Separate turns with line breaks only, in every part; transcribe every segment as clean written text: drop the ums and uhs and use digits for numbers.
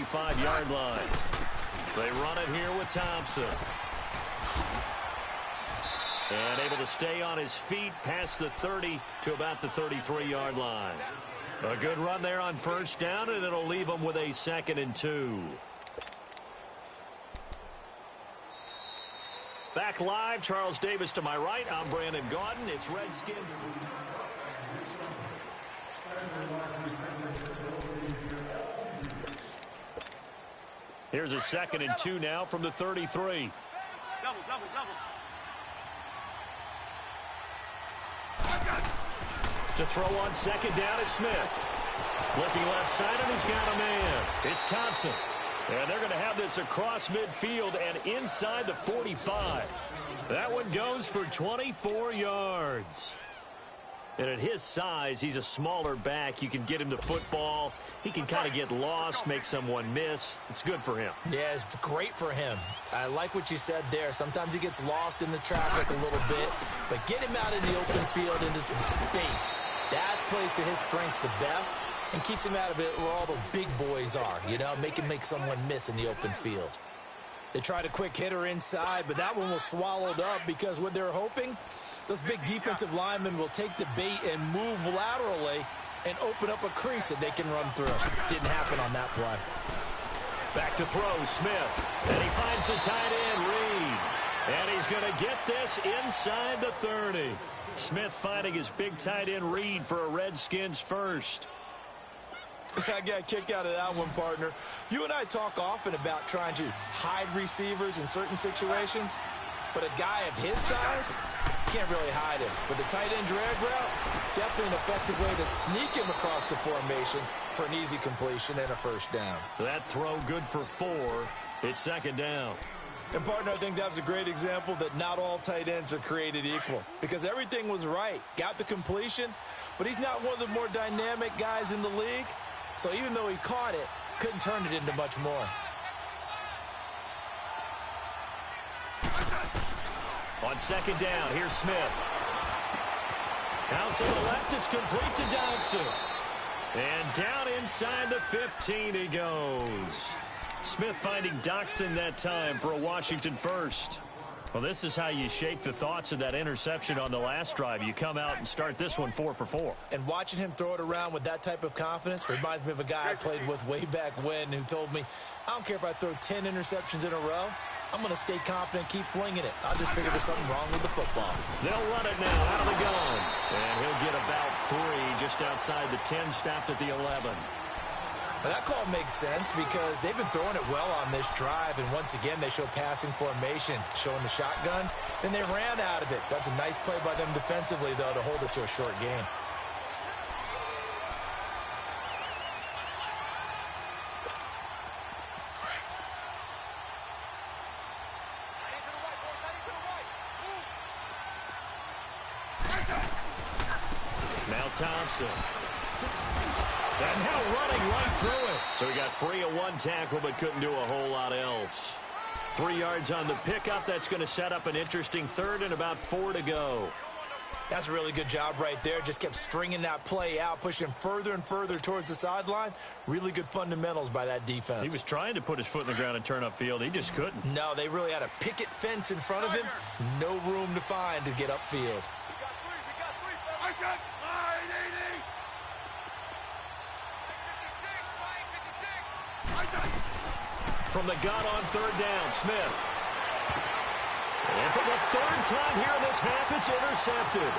25-yard line. They run it here with Thompson. And able to stay on his feet past the 30 to about the 33-yard line. A good run there on first down, and it'll leave them with a 2nd and 2. Back live, Charles Davis to my right. I'm Brandon Gaudin. It's Redskins. Here's a 2nd and 2 now from the 33.
Double.
To throw on 2nd down is Smith. Looking left side, and he's got a man. It's Thompson. And they're going to have this across midfield and inside the 45. That one goes for 24 yards. And at his size, he's a smaller back. You can get him to football. He can kind of get lost, make someone miss. It's good for him.
Yeah, it's great for him. I like what you said there. Sometimes he gets lost in the traffic a little bit, but get him out in the open field into some space. That plays to his strengths the best and keeps him out of it where all the big boys are, you know, make someone miss in the open field. They tried a quick hitter inside, but that one was swallowed up because what they're hoping, those big defensive linemen will take the bait and move laterally and open up a crease that they can run through. Didn't happen on that play.
Back to throw, Smith. And he finds the tight end, Reed. And he's going to get this inside the 30. Smith finding his big tight end, Reed, for a Redskins first.
I got a kick out of that one, partner. You and I talk often about trying to hide receivers in certain situations, but a guy of his size, can't really hide him. With the tight end drag route, definitely an effective way to sneak him across the formation for an easy completion and a first down.
That throw good for 4. It's 2nd down.
And, partner, I think that was a great example that not all tight ends are created equal because everything was right. Got the completion, but he's not one of the more dynamic guys in the league. So even though he caught it, couldn't turn it into much more.
On 2nd down, here's Smith. Out to the left, it's complete to Dodson. And down inside the 15 he goes. Smith finding Doxson that time for a Washington first. Well, this is how you shape the thoughts of that interception on the last drive. You come out and start this one 4 for 4.
And watching him throw it around with that type of confidence reminds me of a guy I played with way back when who told me, I don't care if I throw 10 interceptions in a row. I'm going to stay confident, keep flinging it. I just figured there's something wrong with the football.
They'll run it now out of the gun. And he'll get about 3 just outside the 10, stopped at the 11.
Well, that call makes sense because they've been throwing it well on this drive, and once again they show passing formation, showing the shotgun. Then they ran out of it. That's a nice play by them defensively, though, to hold it to a short game.
Now Thompson. And now running right through it. So he got free of one tackle but couldn't do a whole lot else. 3 yards on the pickup. That's going to set up an interesting 3rd and about 4 to go.
That's a really good job right there. Just kept stringing that play out, pushing him further and further towards the sideline. Really good fundamentals by that defense.
He was trying to put his foot in the ground and turn upfield. He just couldn't.
No, they really had a picket fence in front of him. No room to find to get upfield.
From the gun on 3rd down, Smith. And for the 3rd time here in this half, it's intercepted.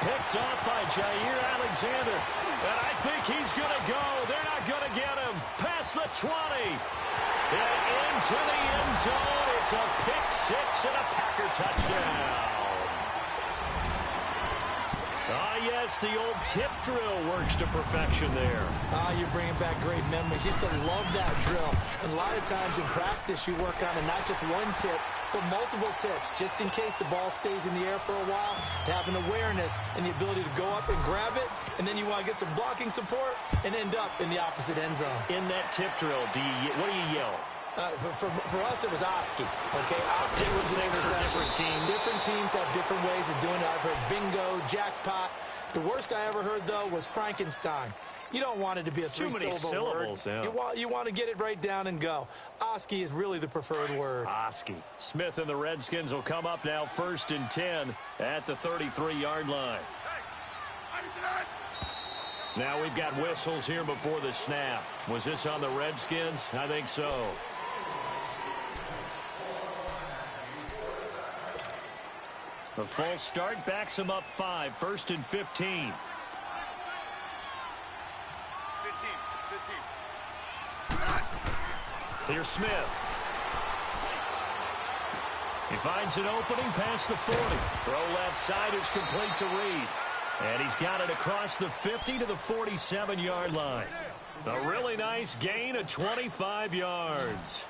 Picked off by Jair Alexander. And I think he's going to go. They're not going to get him. Past the 20. And into the end zone. It's a pick 6 and a Packer touchdown. Ah, yes, the old tip drill works to perfection there.
Ah, you're bringing back great memories. Used to love that drill. And a lot of times in practice, you work on it, not just one tip, but multiple tips, just in case the ball stays in the air for a while, to have an awareness and the ability to go up and grab it, and then you want to get some blocking support and end up in the opposite end zone.
In that tip drill, what do you yell?
For us, it was Oski. Okay, Oski was an interception.
Different teams.
Different teams have different ways of doing it. I've heard bingo, jackpot. The worst I ever heard, though, was Frankenstein. You don't want it to be a three-syllable word.
Yeah.
You want to get it right down and go. Oski is really the preferred word.
Oski. Smith and the Redskins will come up now 1st and 10 at the 33-yard line. Now we've got whistles here before the snap. Was this on the Redskins? I think so. The false start backs him up 5, 1st and 15.
15.
Here's Smith. He finds an opening past the 40. Throw left side is complete to Reed. And he's got it across the 50 to the 47-yard line. A really nice gain of 25 yards.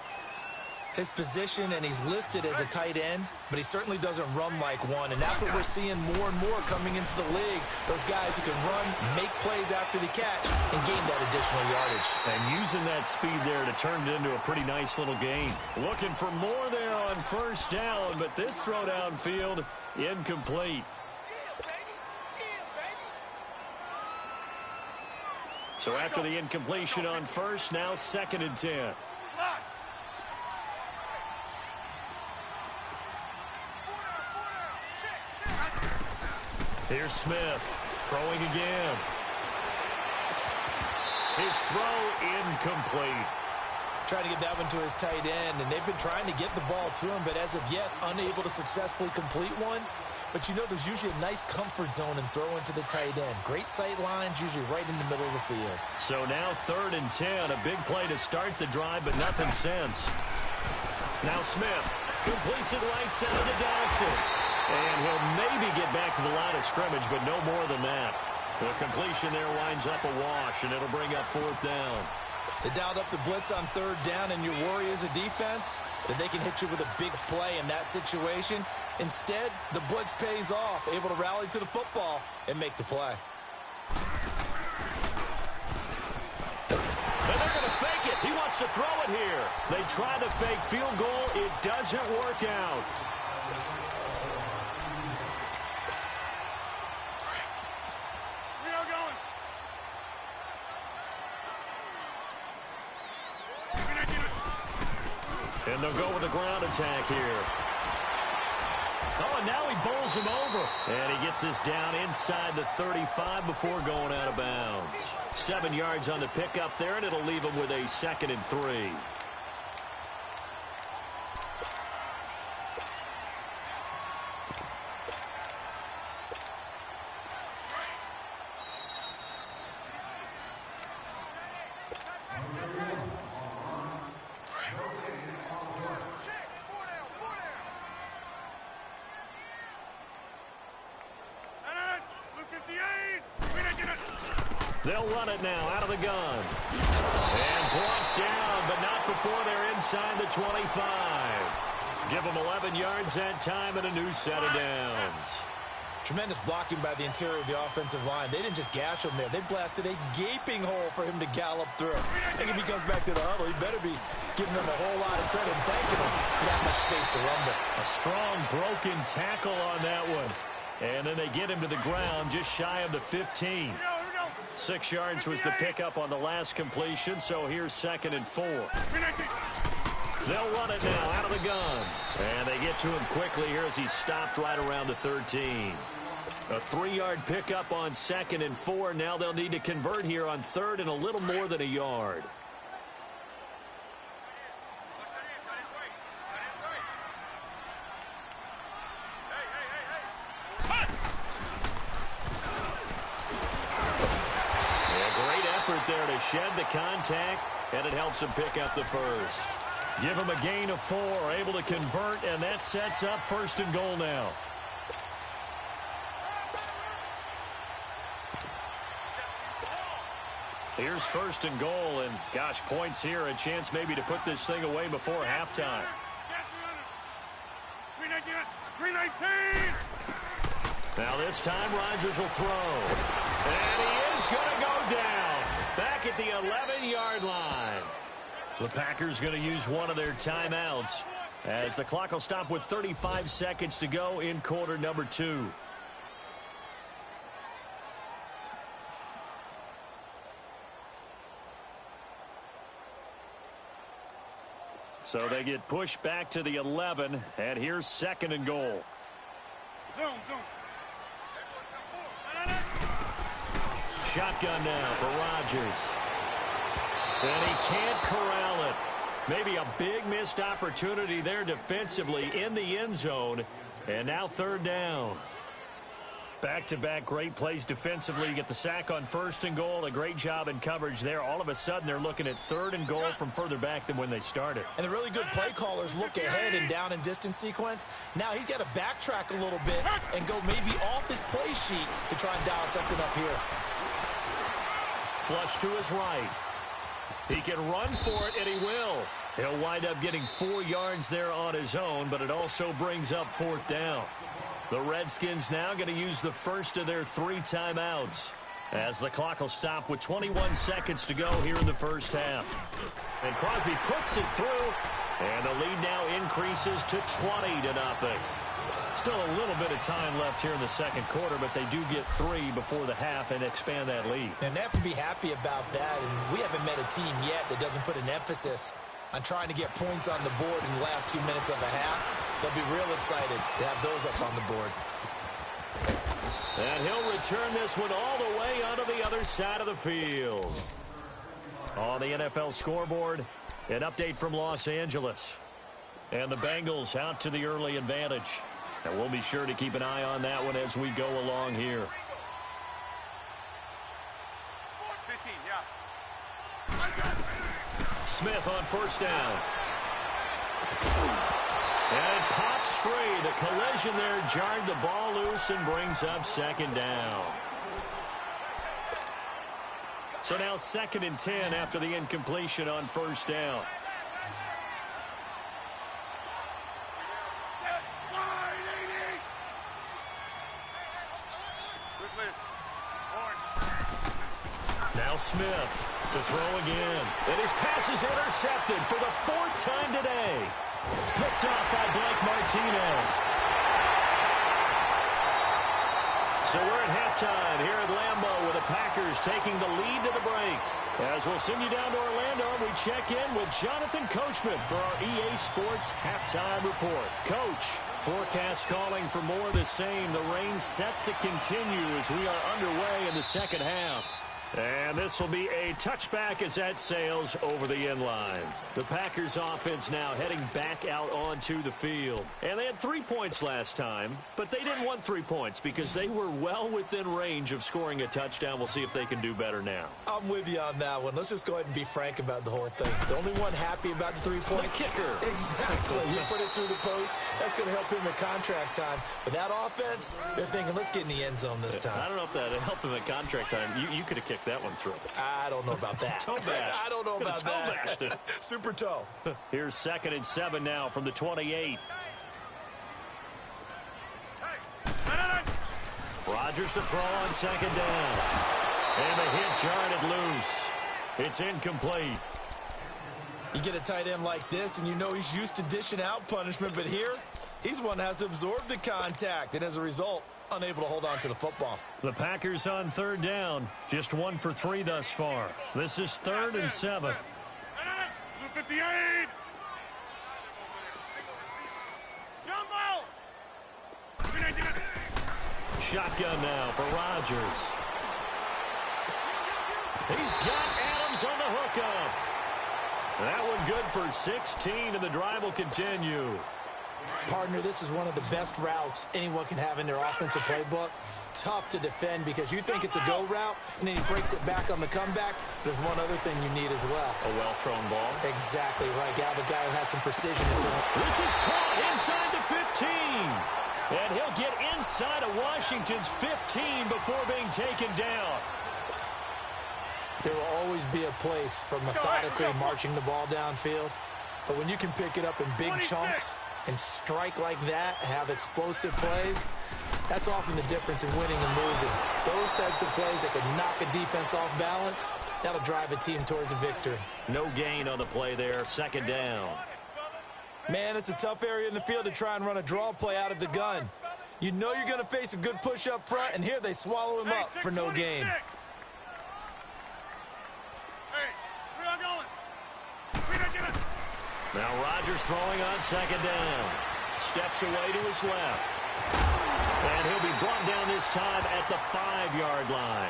His position, and he's listed as a tight end, but he certainly doesn't run like one, and that's what we're seeing more and more coming into the league. Those guys who can run, make plays after the catch, and gain that additional yardage.
And using that speed there to turn it into a pretty nice little gain. Looking for more there on 1st down, but this throw downfield incomplete. So after the incompletion on 1st, now 2nd and 10. Here's Smith, throwing again. His throw incomplete.
Trying to get that one to his tight end, and they've been trying to get the ball to him, but as of yet, unable to successfully complete one. But you know there's usually a nice comfort zone and throw into the tight end. Great sight lines, usually right in the middle of the field.
So now 3rd and 10, a big play to start the drive, but nothing since. Now Smith completes it right side to Dodson. And he'll maybe get back to the line of scrimmage, but no more than that. The completion there winds up a wash, and it'll bring up 4th down.
They dialed up the blitz on 3rd down, and your worry as a defense that they can hit you with a big play in that situation. Instead, the blitz pays off, able to rally to the football and make the play.
And they're going to fake it. He wants to throw it here. They try the fake field goal. It doesn't work out. And they'll go with a ground attack here. Oh, and now he bowls him over. And he gets this down inside the 35 before going out of bounds. 7 yards on the pickup there, and it'll leave him with a 2nd and 3. They'll run it now out of the gun. And blocked down, but not before they're inside the 25. Give them 11 yards that time and a new set of downs.
Tremendous blocking by the interior of the offensive line. They didn't just gash him there. They blasted a gaping hole for him to gallop through. I think if he comes back to the huddle, he better be giving them a whole lot of credit and thanking them for that much space to rumble.
A strong broken tackle on that one. And then they get him to the ground just shy of the 15. 6 yards was the pickup on the last completion, so here's 2nd and 4. They'll run it now out of the gun. And they get to him quickly here as he's stopped right around the 13. A 3-yard pickup on 2nd and 4. Now they'll need to convert here on 3rd and a little more than a yard. There to shed the contact, and it helps him pick up the first. Give him a gain of 4, able to convert, and that sets up 1st and goal now. Here's 1st and goal, and gosh, points here, a chance maybe to put this thing away before halftime.
319.
Now this time Rodgers will throw, and he is going to go down. Back at the 11-yard line. The Packers going to use one of their timeouts as the clock will stop with 35 seconds to go in quarter number 2. So they get pushed back to the 11, and here's 2nd and goal.
Zoom.
Shotgun now for Rodgers. And he can't corral it. Maybe a big missed opportunity there defensively in the end zone. And now 3rd down. Back-to-back great plays defensively. You get the sack on 1st and goal. A great job in coverage there. All of a sudden, they're looking at 3rd and goal from further back than when they started.
And the really good play callers look ahead and down and distance sequence. Now he's got to backtrack a little bit and go maybe off his play sheet to try and dial something up here.
Flush to his right. He can run for it, and he will. He'll wind up getting 4 yards there on his own, but it also brings up 4th down. The Redskins now going to use the first of their 3 timeouts as the clock will stop with 21 seconds to go here in the first half. And Crosby puts it through, and the lead now increases to 20-0. Still a little bit of time left here in the second quarter, but they do get 3 before the half and expand that lead.
And they have to be happy about that, and we haven't met a team yet that doesn't put an emphasis on trying to get points on the board in the last 2 minutes of a half. They'll be real excited to have those up on the board.
And he'll return this one all the way onto the other side of the field. On the NFL scoreboard, an update from Los Angeles. And the Bengals out to the early advantage. And we'll be sure to keep an eye on that one as we go along here.
15, yeah.
Smith on 1st down. And pops free. The collision there jarred the ball loose and brings up 2nd down. So now 2nd and 10 after the incompletion on 1st down. Now Smith to throw again. And his pass is intercepted for the 4th time today. Picked off by Blake Martinez. So we're at halftime here at Lambeau with the Packers taking the lead to the break. As we'll send you down to Orlando, we check in with Jonathan Coachman for our EA Sports Halftime Report. Coach, forecast calling for more of the same. The rain set to continue as we are underway in the second half. And this will be a touchback as that sails over the end line. The Packers offense now heading back out onto the field. And they had 3 points last time, but they didn't want 3 points because they were well within range of scoring a touchdown. We'll see if they can do better now.
I'm with you on that one. Let's just go ahead and be frank about the whole thing. The only one happy about the 3-point.
The kicker.
Exactly. You put it through the post. That's going to help him in contract time. But that offense, they're thinking, let's get in the end zone this time.
I don't know if that helped him at contract time. You could have kicked that one through.
I don't know about that.
Toe bash.
I don't know about
toe
that.
Bashed it.
Super toe.
Here's 2nd and 7 now from the 28. Rodgers to throw on 2nd down. And the hit jarred it loose. It's incomplete.
You get a tight end like this, and you know he's used to dishing out punishment, but here, he's one that has to absorb the contact, and as a result, unable to hold on to the football.
The Packers on 3rd down. Just 1 for 3 thus far. This is 3rd and 7.
58. Jumbo.
Shotgun now for Rodgers. He's got Adams on the hookup. That one good for 16, and the drive will continue.
Partner, this is one of the best routes anyone can have in their offensive playbook. Tough to defend because you think it's a go route, and then he breaks it back on the comeback. There's one other thing you need as well.
A well-thrown ball.
Exactly right. Got a guy who has some precision into him.
This is caught inside the 15. And he'll get inside of Washington's 15 before being taken down.
There will always be a place for methodically marching the ball downfield. But when you can pick it up in big chunks and strike like that, have explosive plays, that's often the difference in winning and losing. Those types of plays that can knock a defense off balance, that'll drive a team towards a victory.
No gain on the play there, 2nd down.
Man, it's a tough area in the field to try and run a draw play out of the gun. You know you're going to face a good push up front, and here they swallow him up for no gain.
Now Rodgers throwing on second down. Steps away to his left. And he'll be brought down this time at the 5-yard line.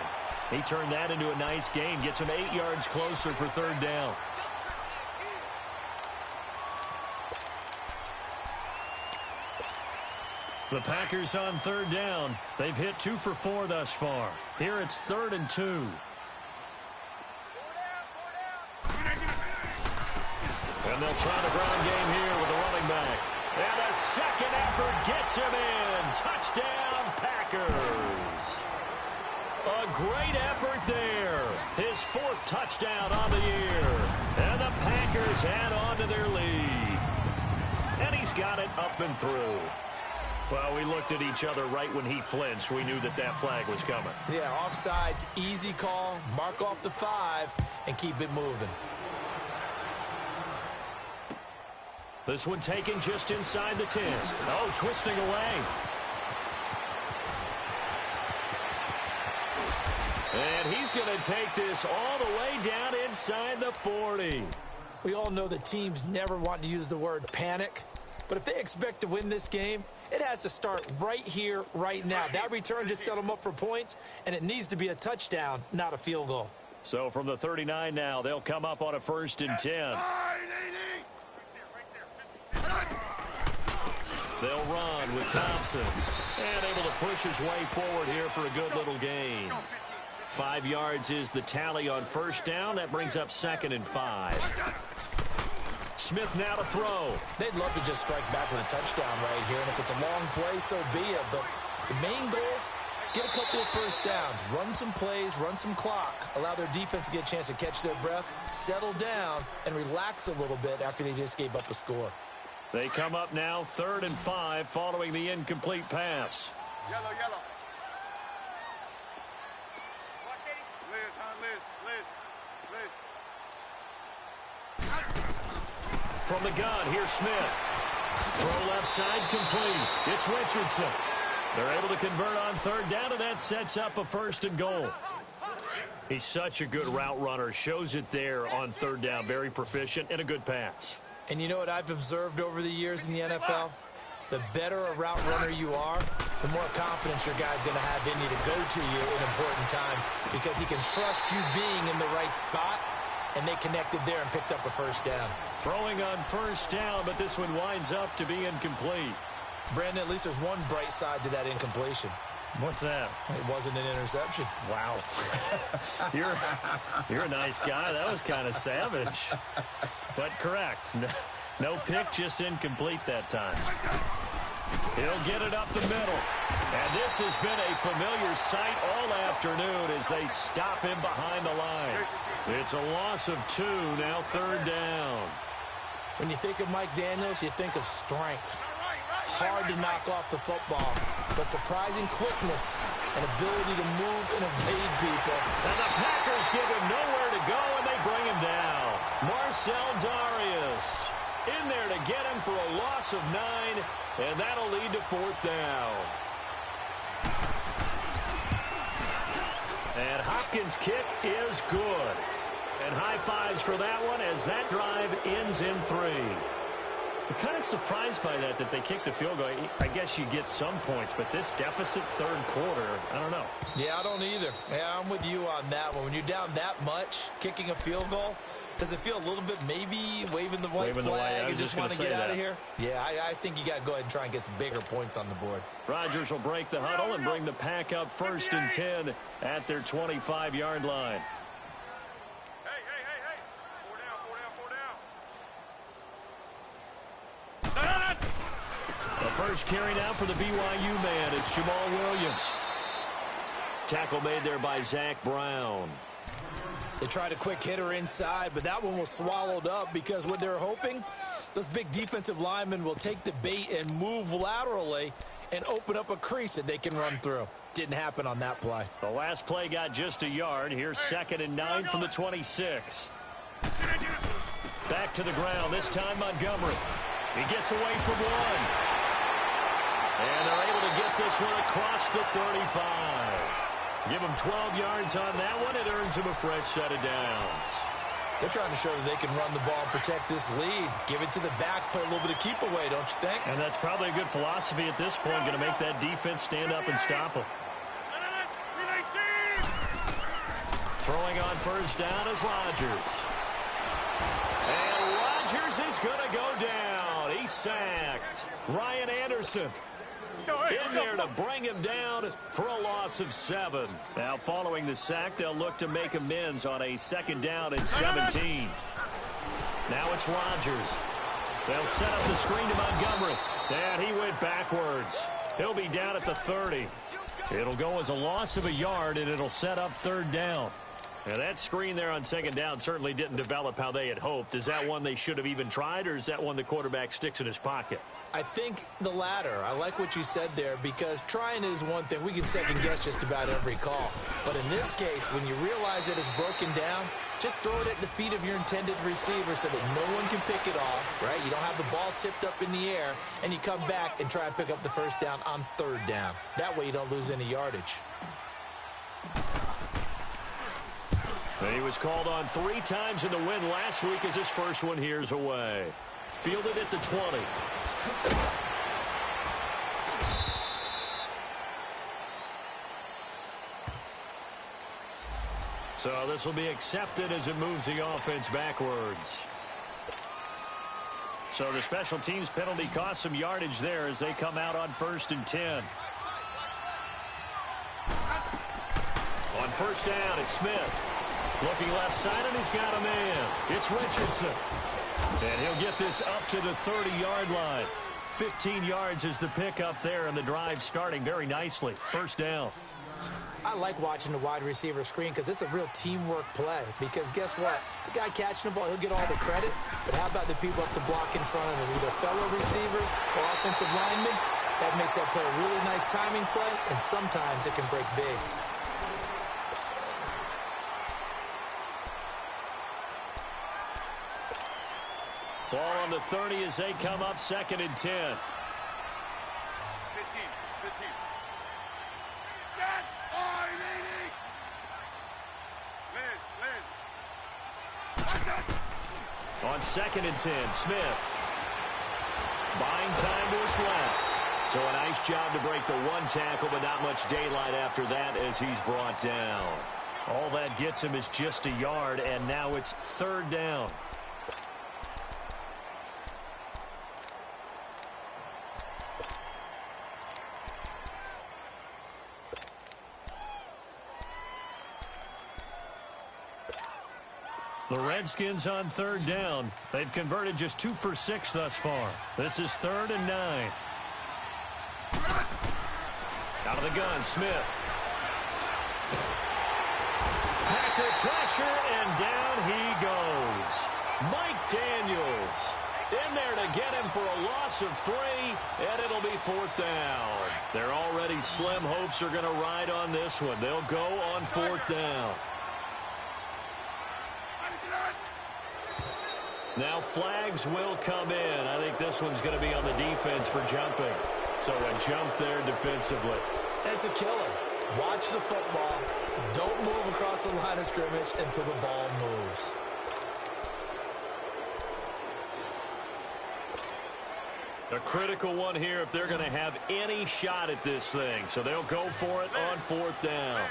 He turned that into a nice gain. Gets him 8 yards closer for third down. The Packers on third down. They've hit 2 for 4 thus far. Here it's 3rd and 2. And they'll try the ground game here with the running back. And a second effort gets him in. Touchdown, Packers. A great effort there. His 4th touchdown on the year. And the Packers add on to their lead. And he's got it up and through. Well, we looked at each other right when he flinched. We knew that that flag was coming.
Yeah, offsides, easy call. Mark off the 5 and keep it moving.
This one taken just inside the 10. Oh, twisting away. And he's going to take this all the way down inside the 40.
We all know that teams never want to use the word panic. But if they expect to win this game, it has to start right here, right now. That return just set them up for points, and it needs to be a touchdown, not a field goal.
So from the 39 now, they'll come up on a 1st and 10. They'll run with Thompson. And able to push his way forward here for a good little gain. 5 yards is the tally on 1st down. That brings up 2nd and 5. Smith now to throw.
They'd love to just strike back with a touchdown right here, and if it's a long play, so be it. But the main goal, get a couple of 1st downs, run some plays, run some clock, allow their defense to get a chance to catch their breath, settle down, and relax a little bit after they just gave up a score.
They come up now 3rd and 5 following the incomplete pass.
Yellow. Liz, huh? Liz.
From the gun, here's Smith. Throw left side complete. It's Richardson. They're able to convert on 3rd down, and that sets up a 1st and goal. He's such a good route runner. Shows it there on 3rd down. Very proficient and a good pass.
And you know what I've observed over the years in the NFL? The better a route runner you are, the more confidence your guy's going to have in you to go to you in important times because he can trust you being in the right spot, and they connected there and picked up a 1st down.
Throwing on 1st down, but this one winds up to be incomplete.
Brandon, at least there's one bright side to that incompletion.
What's that?
It wasn't an interception.
Wow. You're a nice guy. That was kind of savage. But correct. No pick, just incomplete that time. He'll get it up the middle. And this has been a familiar sight all afternoon as they stop him behind the line. It's a loss of 2, now 3rd down.
When you think of Mike Daniels, you think of strength. Hard to knock off the football, but surprising quickness and ability to move and evade people.
And the Packers give him nowhere to go, and they bring him down. Marcel Darius in there to get him for a loss of 9, and that'll lead to 4th down. And Hopkins' kick is good. And high fives for that one as that drive ends in 3. I'm kind of surprised by that they kicked the field goal. I guess you get some points, but this deficit 3rd quarter, I don't know.
Yeah, I don't either. Yeah, I'm with you on that one. When you're down that much, kicking a field goal, does it feel a little bit maybe waving the white flag and just want to get out of here? Yeah, I think you got to go ahead and try and get some bigger points on the board.
Rodgers will break the huddle and bring the Pack up 1st and 10 at their 25-yard line.
Hey. 4 down.
The first carry now for the BYU man is Jamal Williams. Tackle made there by Zach Brown.
They tried a quick hitter inside, but that one was swallowed up because what they're hoping, those big defensive linemen will take the bait and move laterally and open up a crease that they can run through. Didn't happen on that play.
The last play got just a yard. Here's 2nd and 9 from the 26. Back to the ground, this time Montgomery. He gets away from one. And they're able to get this one across the 35. Give him 12 yards on that one. It earns him a fresh set of downs.
They're trying to show that they can run the ball and protect this lead. Give it to the backs, play a little bit of keep away, don't you think?
And that's probably a good philosophy at this point, going to make that defense stand up and stop them. Throwing on first down is Rodgers. And Rodgers is going to go down. He's sacked. Ryan Anderson in there to bring him down for a loss of 7. Now, following the sack, they'll look to make amends on a second down and 17. Now it's Rodgers. They'll set up the screen to Montgomery. And he went backwards. He'll be down at the 30. It'll go as a loss of a yard, and it'll set up third down. And that screen there on second down certainly didn't develop how they had hoped. Is that one they should have even tried, or is that one the quarterback sticks in his pocket?
I think the latter. I like what you said there, because trying is one thing. We can second guess just about every call. But in this case, when you realize that it's broken down, just throw it at the feet of your intended receiver so that no one can pick it off, right? You don't have the ball tipped up in the air, and you come back and try and pick up the first down on third down. That way you don't lose any yardage.
He was called on 3 times in the win last week as his first one here's away. Fielded at the 20. So this will be accepted as it moves the offense backwards. So the special teams penalty cost some yardage there as they come out on 1st and 10. On first down, it's Smith. Looking left side, and he's got a man. It's Richardson. And he'll get this up to the 30-yard line. 15 yards is the pickup there, and the drive starting very nicely. First down.
I like watching the wide receiver screen because it's a real teamwork play. Because guess what? The guy catching the ball, he'll get all the credit. But how about the people up to block in front of him? Either fellow receivers or offensive linemen. That makes that play a really nice timing play, and sometimes it can break big.
Ball on the 30 as they come up 2nd and 10.
15. Set. Liz.
On 2nd and 10, Smith. Buying time to his left. So a nice job to break the 1 tackle, but not much daylight after that as he's brought down. All that gets him is just a yard, and now it's 3rd down. The Redskins on 3rd down. They've converted just 2 for 6 thus far. This is 3rd and 9. Out of the gun, Smith. Packer pressure, and down he goes. Mike Daniels in there to get him for a loss of 3, and it'll be 4th down. Their already slim hopes are going to ride on this one. They'll go on 4th down. Now flags will come in. I think this one's going to be on the defense for jumping. So a jump there defensively.
That's a killer. Watch the football. Don't move across the line of scrimmage until the ball moves.
A critical one here if they're going to have any shot at this thing. So they'll go for it on 4th down.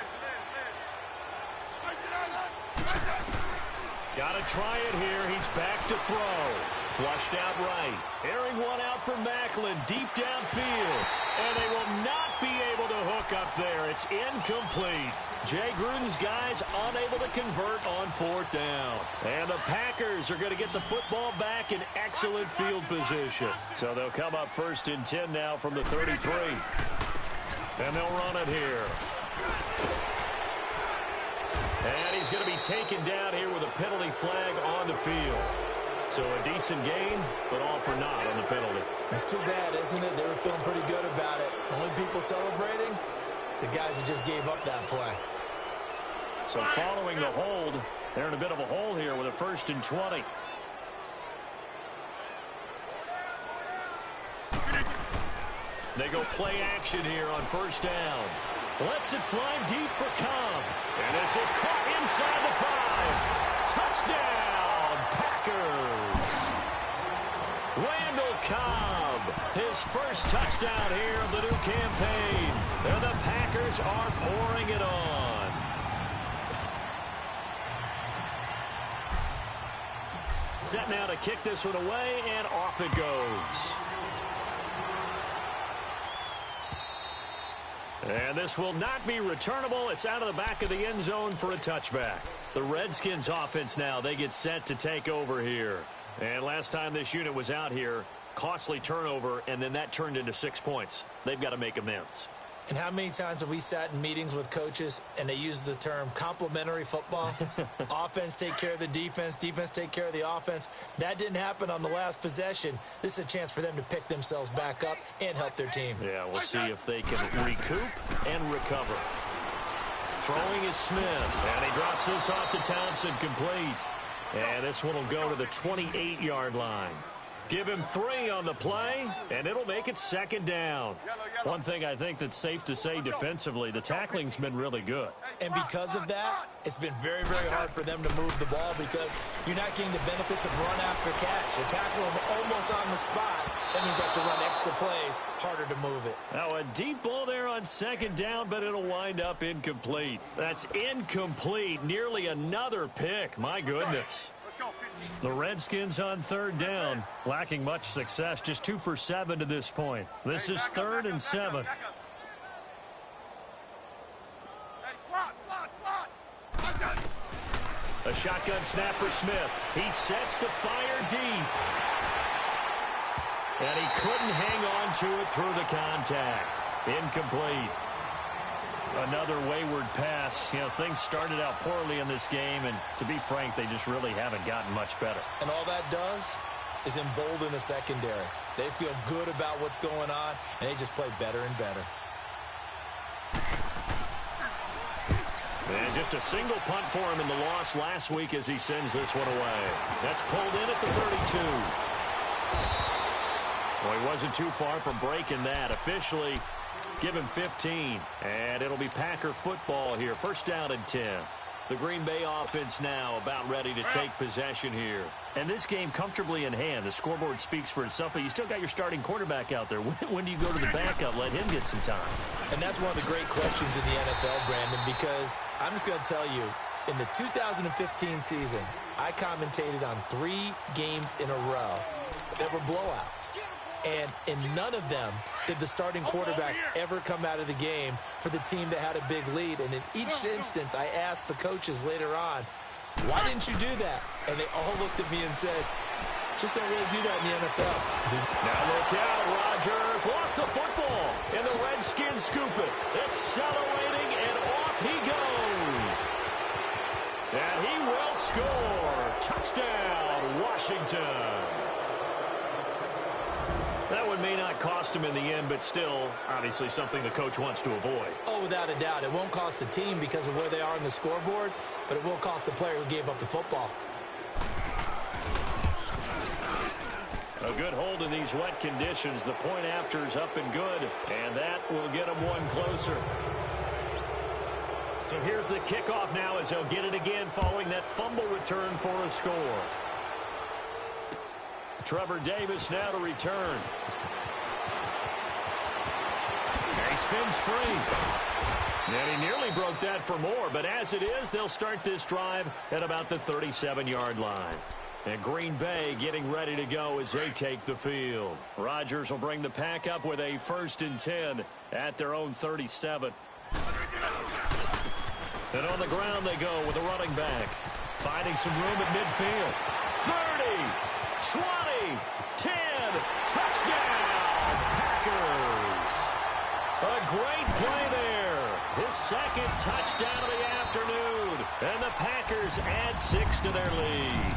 Got to try it here. He's back to throw. Flushed out right. Airing one out for Macklin deep downfield. And they will not be able to hook up there. It's incomplete. Jay Gruden's guys unable to convert on 4th down. And the Packers are going to get the football back in excellent field position. So they'll come up 1st and 10 now from the 33. And they'll run it here. And he's going to be taken down here with a penalty flag on the field. So a decent gain, but all for naught on the penalty.
It's too bad, isn't it? They were feeling pretty good about it. Only people celebrating, the guys who just gave up that play.
So following the hold, they're in a bit of a hole here with a 1st and 20. They go play action here on 1st down. Lets it fly deep for Cobb. And this is caught inside the 5. Touchdown, Packers. Randall Cobb, his first touchdown here of the new campaign. And the Packers are pouring it on. Set now to kick this one away, and off it goes. And this will not be returnable. It's out of the back of the end zone for a touchback. The Redskins offense now, they get set to take over here. And last time this unit was out here, costly turnover, and then that turned into 6 points. They've got to make amends.
And how many times have we sat in meetings with coaches and they use the term complementary football? Offense take care of the defense, defense take care of the offense. That didn't happen on the last possession. This is a chance for them to pick themselves back up and help their team.
Yeah, we'll see if they can recoup and recover. Throwing is Smith, and he drops this off to Thompson, complete. And this one will go to the 28-yard line. Give him 3 on the play, and it'll make it second down. One thing I think that's safe to say defensively, the tackling's been really good.
And because of that, it's been very, very hard for them to move the ball because you're not getting the benefits of run after catch. You tackle them almost on the spot. That means you have to run extra plays, harder to move it.
Now a deep ball there on second down, but it'll wind up incomplete. That's incomplete. Nearly another pick. My goodness. The Redskins on third down, lacking much success, just 2 for 7 to this point. This is 3rd and 7. A shotgun snap for Smith. He sets to fire deep. And he couldn't hang on to it through the contact. Incomplete. Another wayward pass. You know, things started out poorly in this game, and to be frank, they just really haven't gotten much better.
And all that does is embolden the secondary. They feel good about what's going on, and they just play better and better.
And just a single punt for him in the loss last week as he sends this one away. That's pulled in at the 32. Well, he wasn't too far from breaking that. Officially, give him 15, and it'll be Packer football here. First down and 10. The Green Bay offense now about ready to take possession here. And this game comfortably in hand. The scoreboard speaks for itself, but you still got your starting quarterback out there. When do you go to the backup? Let him get some time.
And that's one of the great questions in the NFL, Brandon, because I'm just going to tell you, in the 2015 season, I commentated on 3 games in a row that were blowouts. And in none of them did the starting quarterback ever come out of the game for the team that had a big lead. And in each instance, I asked the coaches later on, why didn't you do that? And they all looked at me and said, just don't really do that in the NFL.
Now look out, Rodgers lost the football, and the Redskins scoop it. Accelerating, and off he goes. And he will score. Touchdown, Washington. That one may not cost him in the end, but still, obviously something the coach wants to avoid.
Oh, without a doubt. It won't cost the team because of where they are in the scoreboard, but it will cost the player who gave up the football.
A good hold in these wet conditions. The point after is up and good, and that will get him one closer. So here's the kickoff now as they'll get it again following that fumble return for a score. Trevor Davis now to return. He spins free. And he nearly broke that for more, but as it is, they'll start this drive at about the 37-yard line. And Green Bay getting ready to go as they take the field. Rodgers will bring the pack up with a 1st and 10 at their own 37. And on the ground they go with a running back. Finding some room at midfield. 30, 20, 10, touchdown, Packers. A great play there. His second touchdown of the afternoon. And the Packers add 6 to their lead.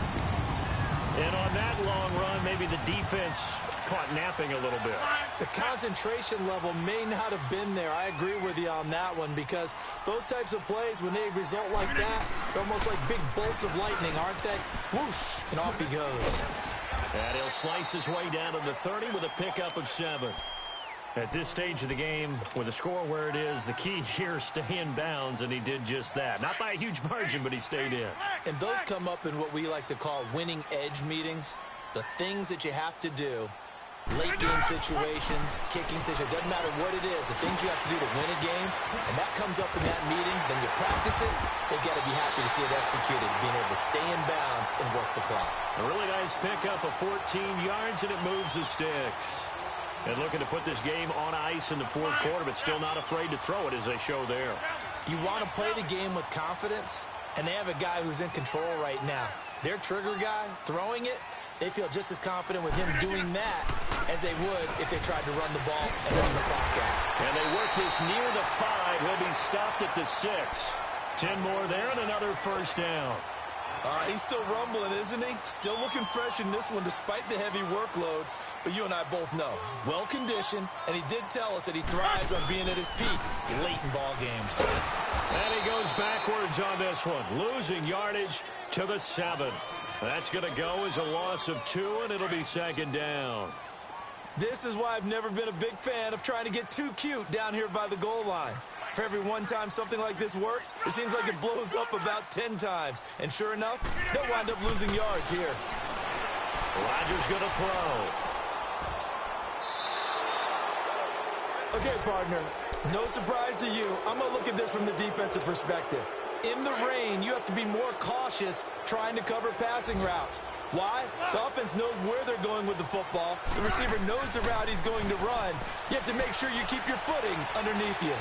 And on that long run, maybe the defense caught napping a little bit.
The concentration level may not have been there. I agree with you on that one because those types of plays, when they result like that, they're almost like big bolts of lightning, aren't they? Whoosh, and off he goes.
And he'll slice his way down to the 30 with a pickup of 7. At this stage of the game, with the score where it is, the key here is stay in bounds, and he did just that. Not by a huge margin, but he stayed in.
And those come up in what we like to call winning edge meetings. The things that you have to do, late game situations, kicking situations, doesn't matter what it is, the things you have to do to win a game, and that comes up in that meeting, then you practice it, they've got to be happy to see it executed, being able to stay in bounds and work the clock.
A really nice pickup of 14 yards, and it moves the sticks. And looking to put this game on ice in the fourth quarter, but still not afraid to throw it as they show there.
You want to play the game with confidence, and they have a guy who's in control right now. Their trigger guy, throwing it, they feel just as confident with him doing that as they would if they tried to run the ball and run the clock out.
And they work this near the 5. He'll be stopped at the 6. 10 more there and another first down.
He's still rumbling, isn't he? Still looking fresh in this one despite the heavy workload. But you and I both know, well-conditioned, and he did tell us that he thrives on being at his peak late in ball games.
And he goes backwards on this one, losing yardage to the 7. That's going to go as a loss of 2, and it'll be second down.
This is why I've never been a big fan of trying to get too cute down here by the goal line. For every one time something like this works, it seems like it blows up about 10 times. And sure enough, they'll wind up losing yards here.
Rodgers going to throw.
Okay, partner, no surprise to you. I'm going to look at this from the defensive perspective. In the rain, you have to be more cautious trying to cover passing routes. Why? The offense knows where they're going with the football. The receiver knows the route he's going to run. You have to make sure you keep your footing underneath you.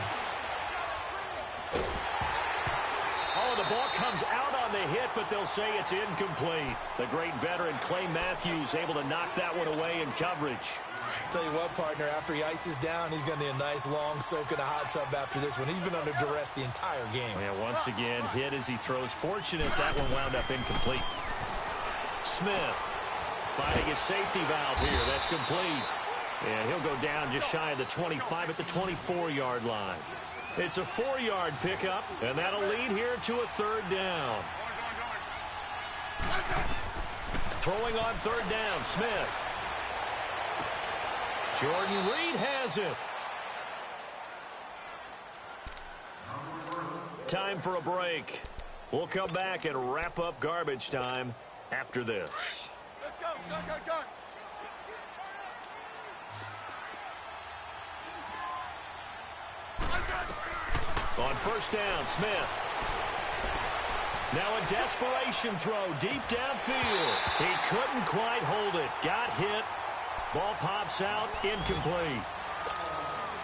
Oh, the ball comes out on the hit, but they'll say it's incomplete. The great veteran Clay Matthews able to knock that one away in coverage.
Tell you what, partner, after he ices down, he's going to need a nice long soak in a hot tub after this one. He's been under duress the entire game.
Yeah, once again, hit as he throws. Fortunate that one wound up incomplete. Smith finding his safety valve here. That's complete. And he'll go down just shy of the 25 at the 24-yard line. It's a 4-yard pickup, and that'll lead here to a third down. Throwing on third down, Smith. Jordan Reed has it. Time for a break. We'll come back and wrap up garbage time after this.
Let's go. Go.
On first down, Smith. Now a desperation throw deep downfield. He couldn't quite hold it. Got hit. Ball pops out, incomplete.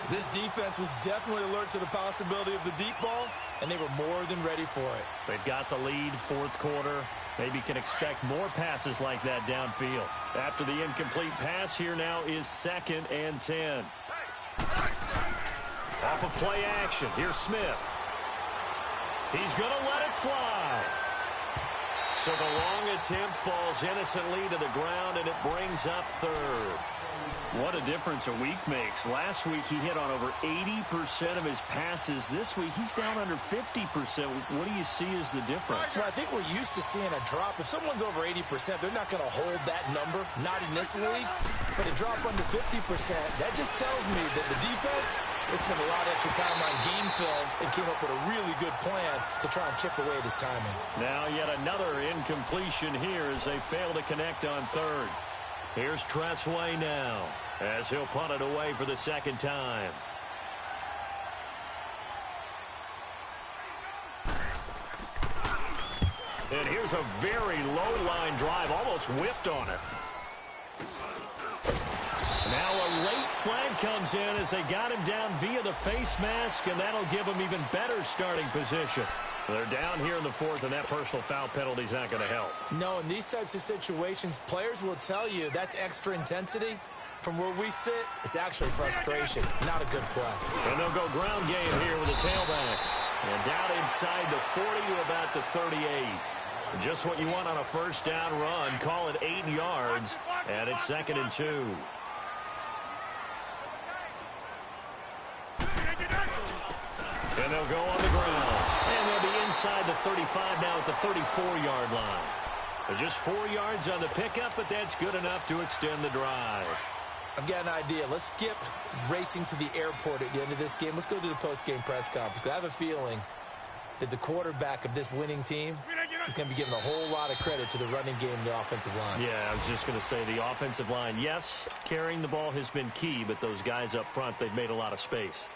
This defense was definitely alert to the possibility of the deep ball, and they were more than ready for it.
They've got the lead, fourth quarter. Maybe can expect more passes like that downfield. After the incomplete pass, here now is 2nd and 10. Off of play action, here's Smith. He's going to let it fly. So the long attempt falls innocently to the ground, and it brings up third. What a difference a week makes. Last week he hit on over 80% of his passes. This week he's down under 50%. What do you see as the difference?
Well, I think we're used to seeing a drop. If someone's over 80%, they're not going to hold that number, not in this league. But a drop under 50%, that just tells me that the defense has spent a lot of extra time on game films and came up with a really good plan to try and chip away at his timing.
Now yet another incompletion here as they fail to connect on third. Here's Tressway now as he'll punt it away for the second time. And here's a very low line drive, almost whiffed on it. Now a late flag comes in as they got him down via the face mask, and that'll give him even better starting position. They're down here in the fourth, and that personal foul penalty is not going to help.
No, in these types of situations, players will tell you that's extra intensity. From where we sit, it's actually frustration, not a good play.
And they'll go ground game here with a tailback. And down inside the 40 to about the 38. Just what you want on a first down run. Call it 8 yards, and it's 2nd and 2. And they'll go on the ground. And they'll be inside the 35 now at the 34-yard line. Just 4 yards on the pickup, but that's good enough to extend the drive.
I've got an idea. Let's skip racing to the airport at the end of this game. Let's go to the post-game press conference. I have a feeling that the quarterback of this winning team is going to be given a whole lot of credit to the running game and the offensive line.
Yeah, I was just going to say the offensive line, yes, carrying the ball has been key, but those guys up front, they've made a lot of space.